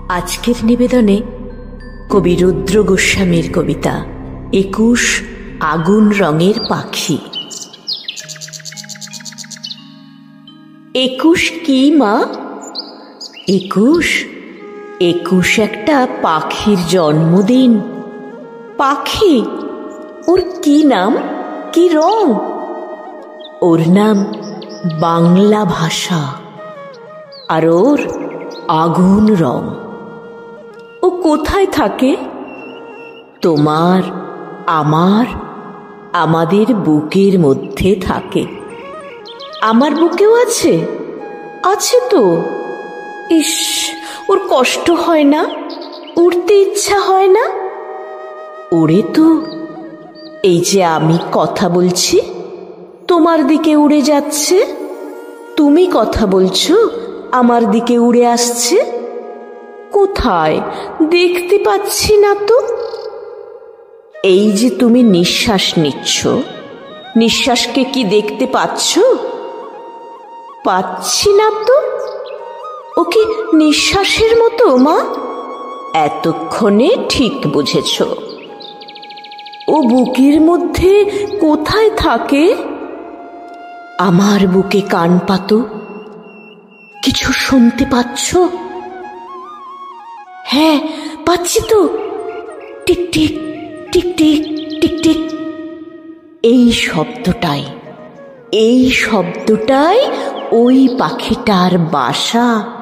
আজকের নিবেদনে কবি রুদ্র গোস্বামীর কবিতা ২১ আগুন রঙের পাখি। ২১ কি মা? ২১ একটা পাখির জন্মদিন। পাখি? ওর কি নাম, কি রং? ওর নাম বাংলা ভাষা, আর ওর আগুন রং। ও কোথায় থাকে? তোমার, আমার, আমাদের বুকের মধ্যে থাকে। আমার বুকেও আছে, আছে তো। ইস, ওর কষ্ট হয় না? উড়তে ইচ্ছা হয় না? ওড়ে তো। এই যে আমি কথা বলছি, তোমার দিকে উড়ে যাচ্ছে। তুমি কথা বলছো, আমার দিকে উড়ে আসছে। কোথায়? দেখতে পাচ্ছি না তো। এই যে তুমি নিঃশ্বাস নিচ্ছ, নিঃশ্বাসকে কি দেখতে পাচ্ছ? পাচ্ছি না তো। ও কি নিঃশ্বাসের মতো মা? এতক্ষণে ঠিক বুঝেছ। ও বুকের মধ্যে কোথায় থাকে? আমার বুকে কান পাতো, কিছু শুনতে পাচ্ছ? হ্যাঁ, পাচ্ছি তো। Tick tick tick tick tick tick. এই শব্দটাই ওই পাখিটার বাসা।